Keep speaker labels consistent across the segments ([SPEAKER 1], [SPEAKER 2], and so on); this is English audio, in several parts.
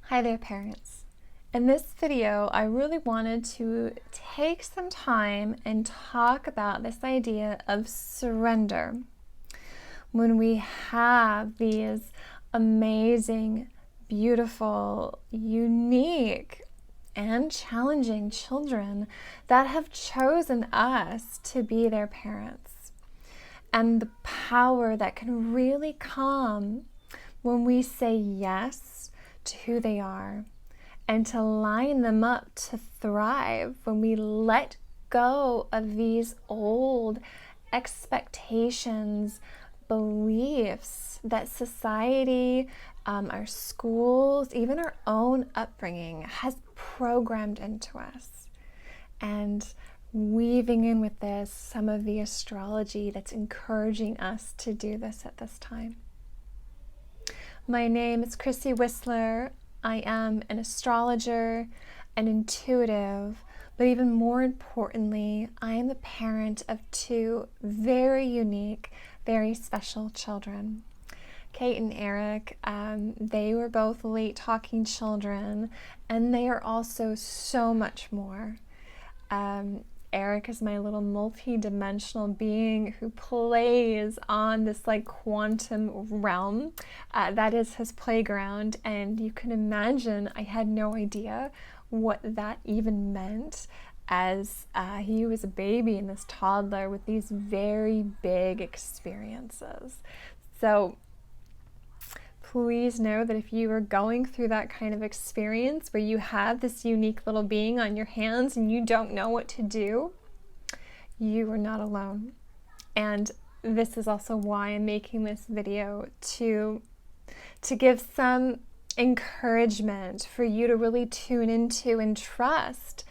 [SPEAKER 1] Hi there, parents. In this video, I really wanted to take some time and talk about this idea of surrender. When we have these amazing, beautiful, unique, and challenging children that have chosen us to be their parents, and the power that can really come when we say yes to who they are and to line them up to thrive, when we let go of these old expectations, beliefs that society, our schools, even our own upbringing has programmed into us. And weaving in with this some of the astrology that's encouraging us to do this at this time. My name is Chrissy Wissler. I am an astrologer, an intuitive, but even more importantly, I am the parent of two very unique, very special children. Kate and Eric, they were both late talking children, and they are also so much more. Eric is my little multi-dimensional being who plays on this quantum realm. That is his playground, and you can imagine I had no idea what that even meant as he was a baby and this toddler with these very big experiences. So please know that if you are going through that kind of experience where you have this unique little being on your hands and you don't know what to do, you are not alone. And this is also why I'm making this video, to give some encouragement for you to really tune into and trust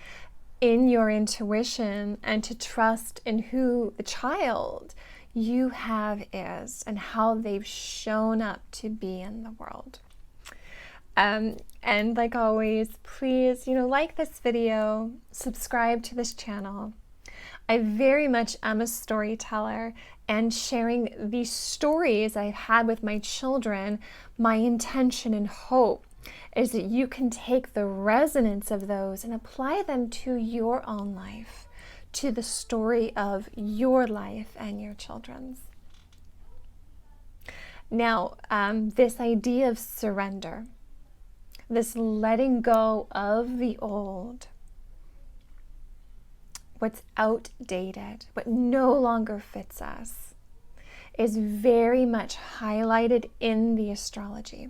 [SPEAKER 1] in your intuition, and to trust in who the child you have is and how they've shown up to be in the world. And like always, please, like this video, subscribe to this channel. I very much am a storyteller, and sharing these stories I've had with my children, my intention and hope is that you can take the resonance of those and apply them to your own life, to the story of your life and your children's. Now, this idea of surrender, this letting go of the old, what's outdated, what no longer fits us, is very much highlighted in the astrology.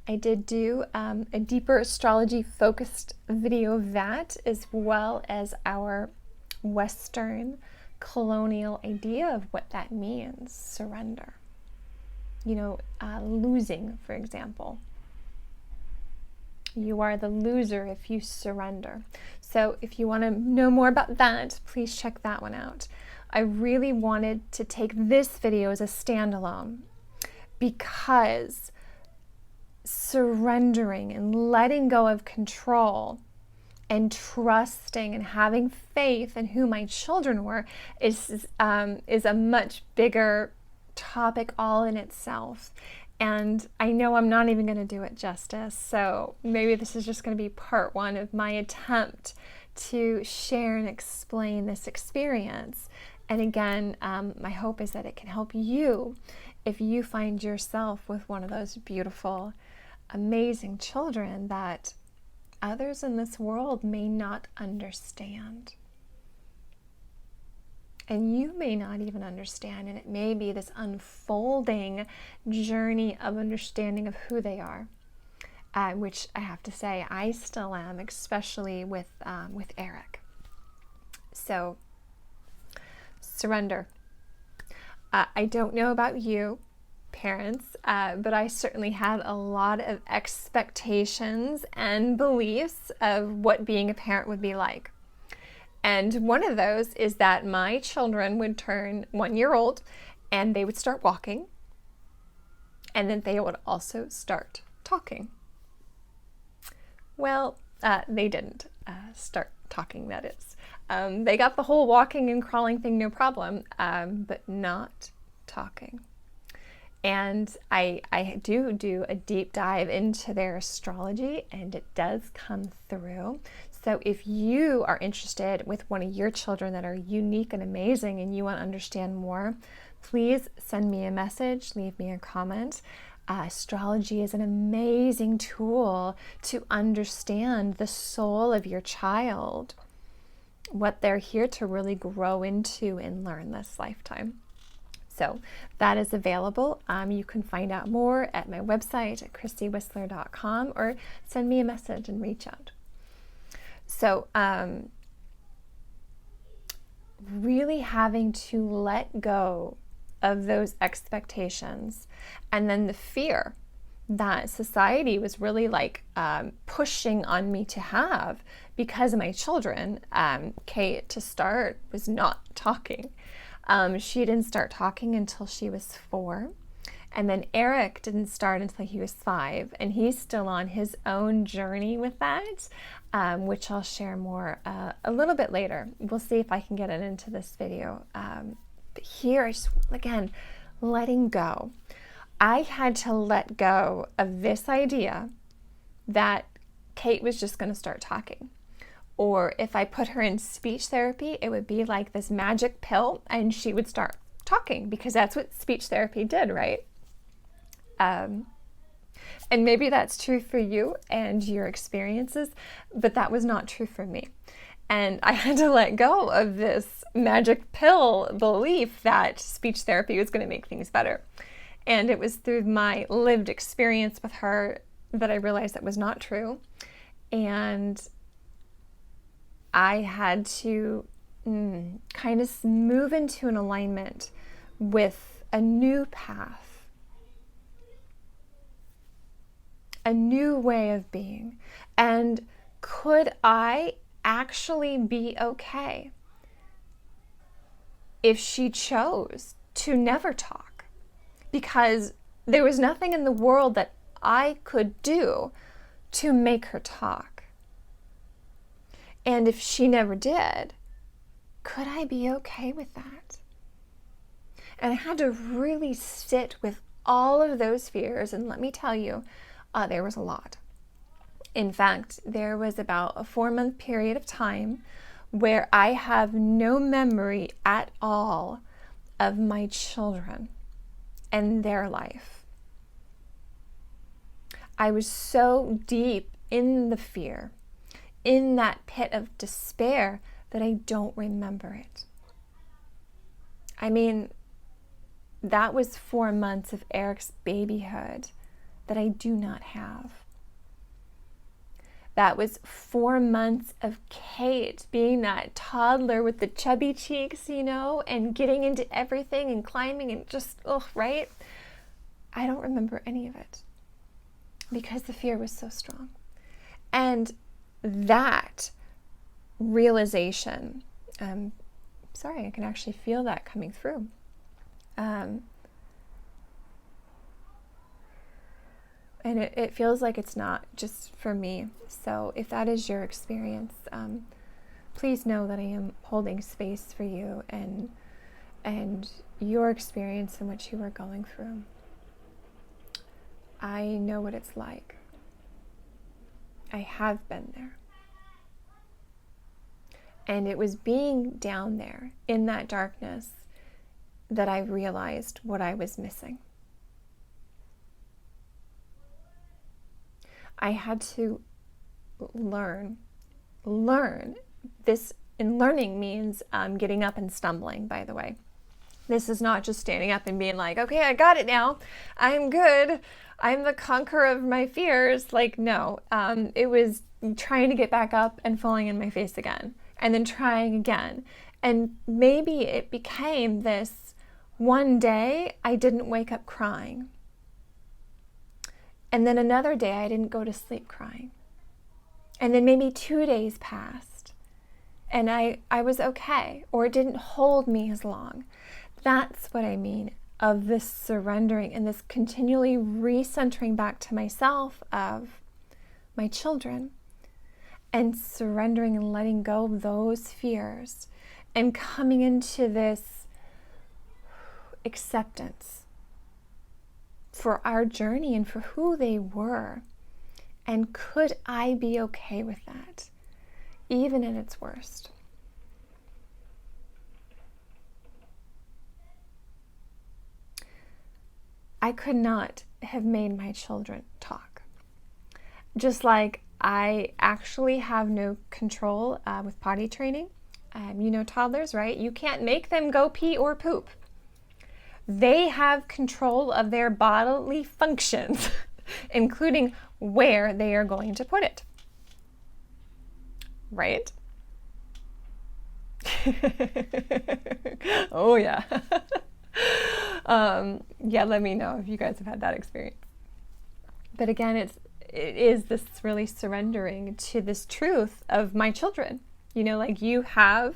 [SPEAKER 1] I did do a deeper astrology focused video of that, as well as our Western colonial idea of what that means, surrender. Losing, for example. You are the loser if you surrender. So if you want to know more about that, please check that one out. I really wanted to take this video as a standalone because surrendering and letting go of control and trusting and having faith in who my children were is a much bigger topic all in itself. And I know I'm not even going to do it justice, so maybe this is just going to be part one of my attempt to share and explain this experience. And again, my hope is that it can help you if you find yourself with one of those beautiful, amazing children that others in this world may not understand. And you may not even understand, and it may be this unfolding journey of understanding of who they are, which I have to say I still am, especially with Eric. So, surrender. I don't know about you, parents, but I certainly had a lot of expectations and beliefs of what being a parent would be like. And one of those is that my children would turn 1 year old and they would start walking, and then they would also start talking. Well, they didn't start talking, that is. They got the whole walking and crawling thing, no problem, but not talking. And I do a deep dive into their astrology, and it does come through. So if you are interested with one of your children that are unique and amazing and you want to understand more, please send me a message, leave me a comment. Astrology is an amazing tool to understand the soul of your child, what they're here to really grow into and learn this lifetime. So that is available. You can find out more at my website at chrissywissler.com, or send me a message and reach out. So really having to let go of those expectations, and then the fear that society was really like pushing on me to have because of my children. Kate, to start, was not talking. She didn't start talking until she was 4. And then Eric didn't start until he was 5. And he's still on his own journey with that, which I'll share more a little bit later. We'll see if I can get it into this video. But here, I just, again, letting go. I had to let go of this idea that Kate was just going to start talking. Or if I put her in speech therapy, it would be like this magic pill and she would start talking, because that's what speech therapy did, right? And maybe that's true for you and your experiences, but that was not true for me. And I had to let go of this magic pill belief that speech therapy was going to make things better. And it was through my lived experience with her that I realized that was not true. And I had to kind of move into an alignment with a new path, a new way of being. And could I actually be okay if she chose to never talk? Because there was nothing in the world that I could do to make her talk. And if she never did, could I be okay with that? And I had to really sit with all of those fears. And let me tell you, there was a lot. In fact, there was about a 4-month period of time where I have no memory at all of my children and their life. I was so deep in the fear, in that pit of despair, that I don't remember it. I mean, that was 4 months of Eric's babyhood that I do not have. That was 4 months of Kate being that toddler with the chubby cheeks, and getting into everything and climbing and just, right? I don't remember any of it because the fear was so strong. And that realization, sorry, I can actually feel that coming through. And it feels like it's not just for me. So if that is your experience, please know that I am holding space for you and your experience and what you are going through. I know what it's like. I have been there. And it was being down there in that darkness that I realized what I was missing. I had to learn this, and learning means getting up and stumbling, by the way. This is not just standing up and being like, okay, I got it now. I'm good. I'm the conqueror of my fears. Like, no, it was trying to get back up and falling in my face again, and then trying again. And maybe it became this one day I didn't wake up crying. And then another day I didn't go to sleep crying. And then maybe 2 days passed and I was okay, or it didn't hold me as long. That's what I mean of this surrendering and this continually recentering back to myself of my children, and surrendering and letting go of those fears and coming into this acceptance for our journey and for who they were. And could I be okay with that, even in its worst? I could not have made my children talk. Just like I actually have no control with potty training. Toddlers, right? You can't make them go pee or poop. They have control of their bodily functions, including where they are going to put it. Right? Oh, yeah. Let me know if you guys have had that experience. But again, it is this really surrendering to this truth of my children. You have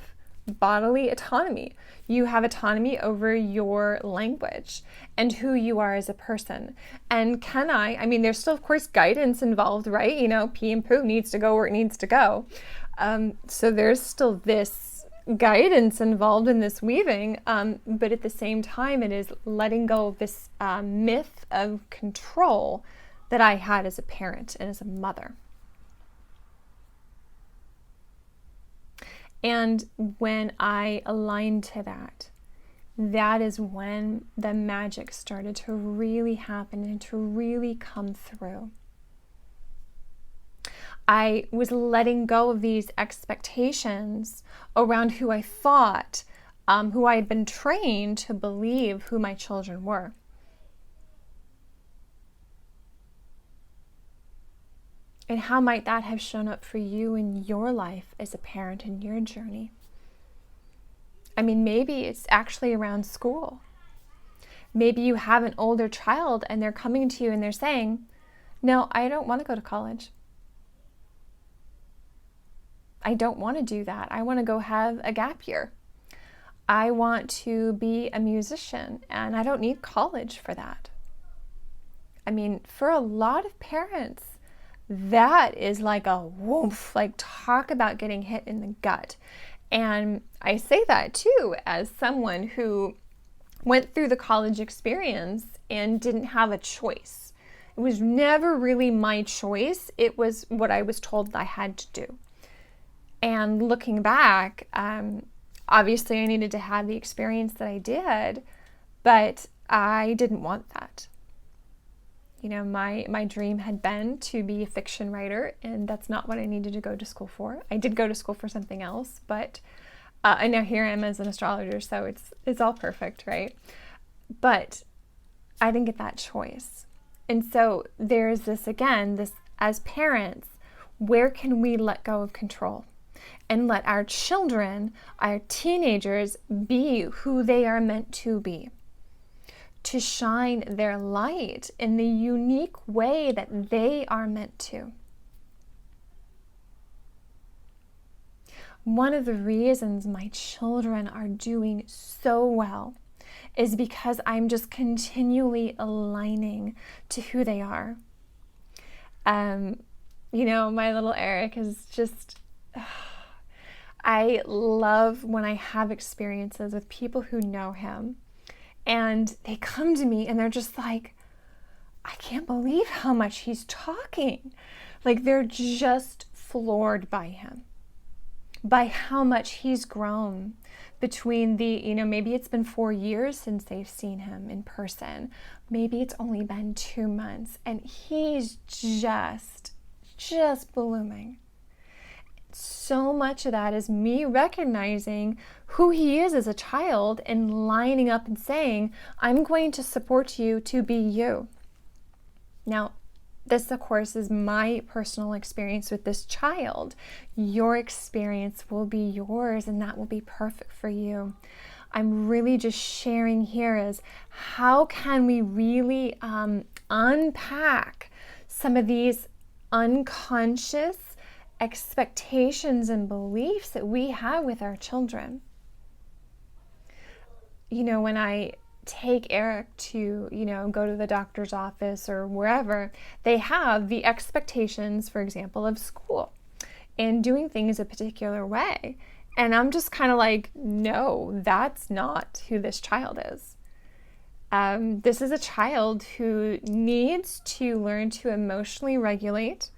[SPEAKER 1] bodily autonomy. You have autonomy over your language and who you are as a person. And there's still, of course, guidance involved, right? Pee and poo needs to go where it needs to go. So there's still this guidance involved in this weaving. But at the same time, it is letting go of this myth of control that I had as a parent and as a mother. And when I aligned to that, that is when the magic started to really happen and to really come through. I was letting go of these expectations around who I thought, who I had been trained to believe who my children were. And how might that have shown up for you in your life as a parent in your journey? Maybe it's actually around school. Maybe you have an older child and they're coming to you and they're saying, no, I don't want to go to college. I don't want to do that. I want to go have a gap year. I want to be a musician and I don't need college for that. For a lot of parents, that is like a woof, talk about getting hit in the gut. And I say that too as someone who went through the college experience and didn't have a choice. It was never really my choice. It was what I was told I had to do. And looking back, obviously I needed to have the experience that I did, but I didn't want that. My dream had been to be a fiction writer, and that's not what I needed to go to school for. I did go to school for something else, but and now here I am as an astrologer, so it's all perfect, right? But I didn't get that choice. And so there's this as parents, where can we let go of control and let our children, our teenagers, be who they are meant to be? To shine their light in the unique way that they are meant to. One of the reasons my children are doing so well is because I'm just continually aligning to who they are. My little Eric is just, I love when I have experiences with people who know him. And they come to me and they're just like, I can't believe how much he's talking. They're just floored by him, by how much he's grown between maybe it's been 4 years since they've seen him in person. Maybe it's only been 2 months and he's just blooming. So much of that is me recognizing who he is as a child and lining up and saying, I'm going to support you to be you. Now, this, of course, is my personal experience with this child. Your experience will be yours, and that will be perfect for you. I'm really just sharing here is how can we really unpack some of these unconscious expectations and beliefs that we have with our children. When I take Eric to, go to the doctor's office or wherever, they have the expectations, for example, of school and doing things a particular way. And I'm just kind of like, no, that's not who this child is. This is a child who needs to learn to emotionally regulate.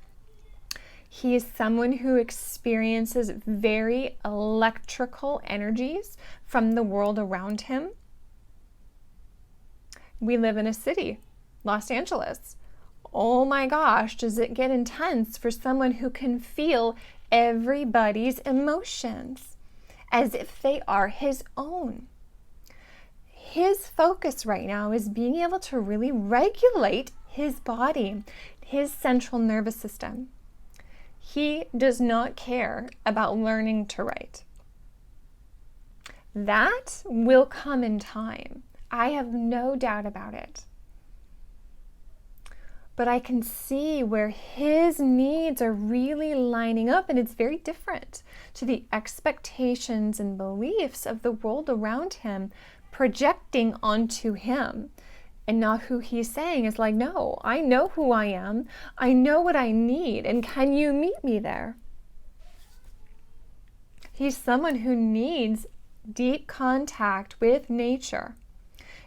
[SPEAKER 1] He is someone who experiences very electrical energies from the world around him. We live in a city, Los Angeles. Oh my gosh, does it get intense for someone who can feel everybody's emotions as if they are his own. His focus right now is being able to really regulate his body, his central nervous system. He does not care about learning to write. That will come in time. I have no doubt about it. But I can see where his needs are really lining up, and it's very different to the expectations and beliefs of the world around him projecting onto him, and not who he's saying is like, no, I know who I am. I know what I need, and can you meet me there? He's someone who needs deep contact with nature.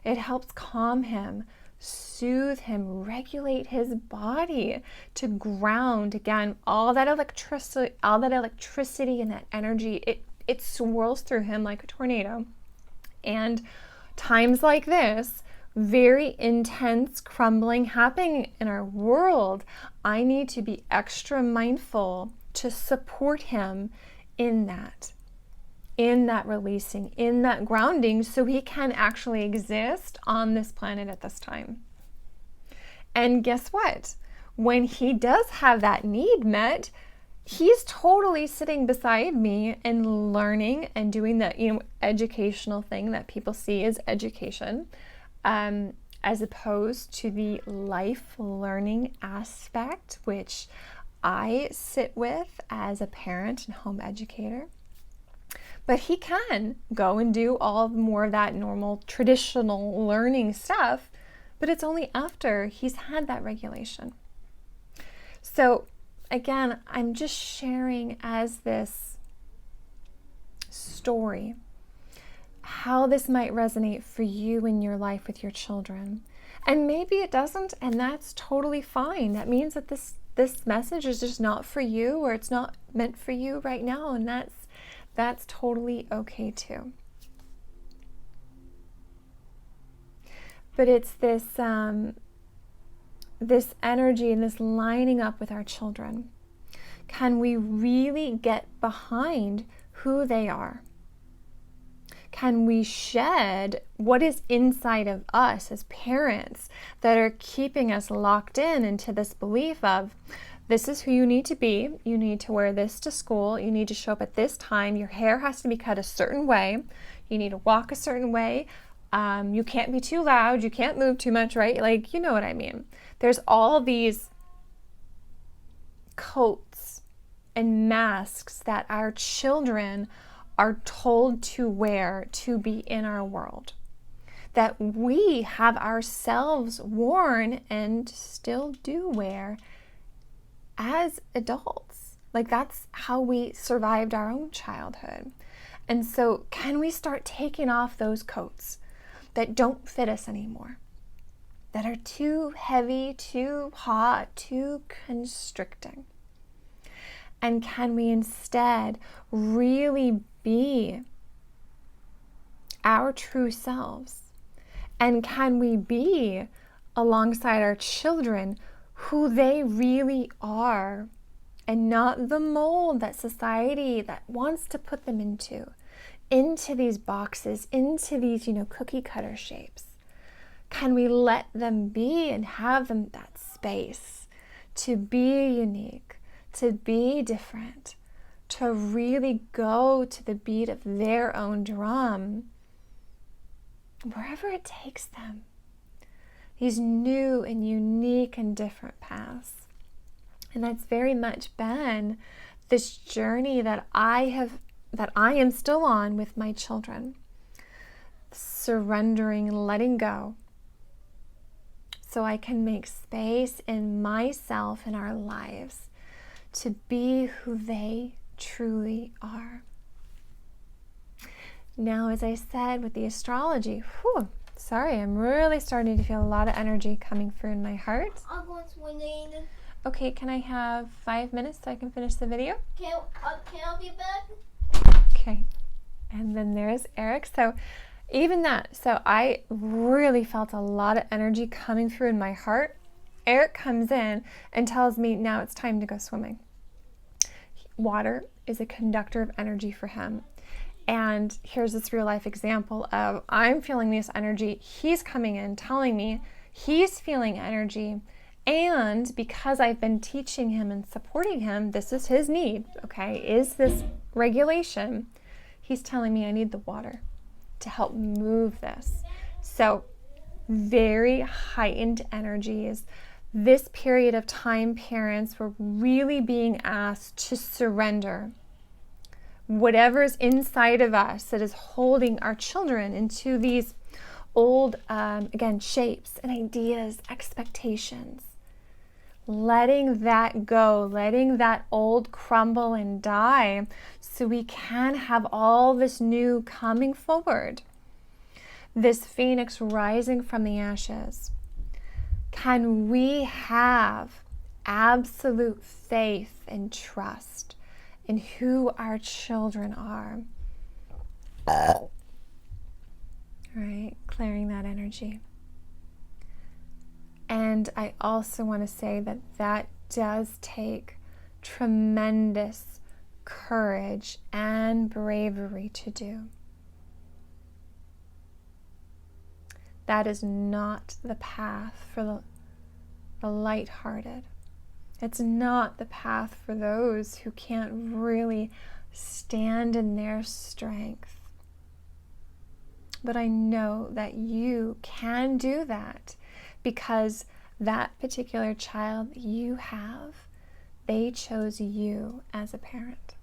[SPEAKER 1] It helps calm him, soothe him, regulate his body to ground again all that electricity and that energy. It swirls through him like a tornado. And times like this, very intense crumbling happening in our world, I need to be extra mindful to support him in that releasing, in that grounding, so he can actually exist on this planet at this time. And guess what? When he does have that need met, he's totally sitting beside me and learning and doing that, educational thing that people see as education, as opposed to the life learning aspect, which I sit with as a parent and home educator. But he can go and do all more of that normal traditional learning stuff, but it's only after he's had that regulation. So again, I'm just sharing as this story how this might resonate for you in your life with your children. And maybe it doesn't, and that's totally fine. That means that this message is just not for you, or it's not meant for you right now, and that's totally okay too. But it's this energy and this lining up with our children. Can we really get behind who they are? Can we shed what is inside of us as parents that are keeping us locked into this belief of, this is who you need to be. You need to wear this to school. You need to show up at this time. Your hair has to be cut a certain way. You need to walk a certain way. You can't be too loud. You can't move too much, right? Like, you know what I mean. There's all these coats and masks that our children are told to wear to be in our world, that we have ourselves worn and still do wear as adults. Like, that's how we survived our own childhood. And so can we start taking off those coats that don't fit us anymore, that are too heavy, too hot, too constricting? And can we instead really be our true selves? And can we be alongside our children who they really are, and not the mold that society that wants to put them into these boxes, into these, cookie cutter shapes? Can we let them be and have them that space to be unique, to be different, to really go to the beat of their own drum, wherever it takes them? These new and unique and different paths. And that's very much been this journey that I am still on with my children. Surrendering and letting go, so I can make space in myself and our lives to be who they truly are. Now, as I said with the astrology, Sorry, I'm really starting to feel a lot of energy coming through in my heart.
[SPEAKER 2] I'm going swimming.
[SPEAKER 1] Okay, can I have 5 minutes so I can finish the video?
[SPEAKER 2] Can I be back?
[SPEAKER 1] Okay. And then there's Eric. So even that, so I really felt a lot of energy coming through in my heart. Eric comes in and tells me now it's time to go swimming. Water is a conductor of energy for him. And here's this real life example of I'm feeling this energy. He's coming in telling me he's feeling energy. And because I've been teaching him and supporting him, this is his need, okay, is this regulation. He's telling me I need the water to help move this. So very heightened energies. This period of time, parents were really being asked to surrender whatever's inside of us that is holding our children into these old, again, shapes and ideas, expectations. Letting that go, letting that old crumble and die so we can have all this new coming forward. This phoenix rising from the ashes. Can we have absolute faith and trust in who our children are? All right, clearing that energy. And I also want to say that that does take tremendous courage and bravery to do. That is not the path for the lighthearted. It's not the path for those who can't really stand in their strength. But I know that you can do that because that particular child you have, they chose you as a parent.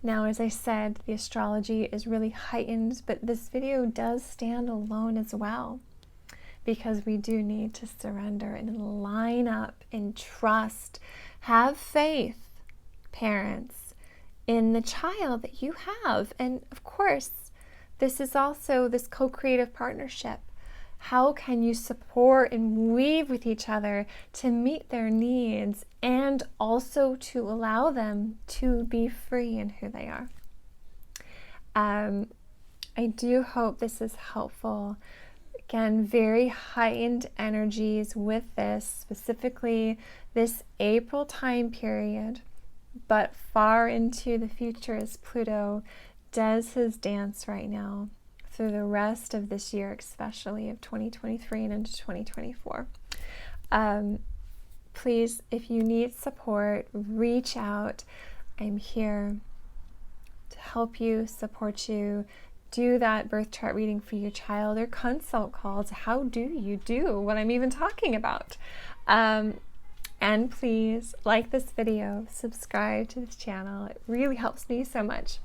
[SPEAKER 1] Now, as I said, the astrology is really heightened, but this video does stand alone as well, because we do need to surrender and line up and trust, have faith, parents, in the child that you have. And of course, this is also this co-creative partnership. How can you support and weave with each other to meet their needs and also to allow them to be free in who they are? I do hope this is helpful. Again, very heightened energies with this, specifically this April time period, but far into the future as Pluto does his dance right now through the rest of this year, especially of 2023 and into 2024. Please, if you need support, reach out. I'm here to help you, support you, do that birth chart reading for your child or consult calls. How do you do what I'm even talking about? And please like this video, subscribe to this channel. It really helps me so much.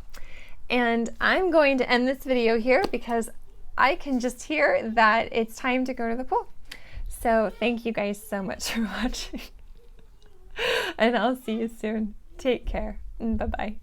[SPEAKER 1] And I'm going to end this video here because I can just hear that it's time to go to the pool. So thank you guys so much for watching. And I'll see you soon. Take care. Bye-bye.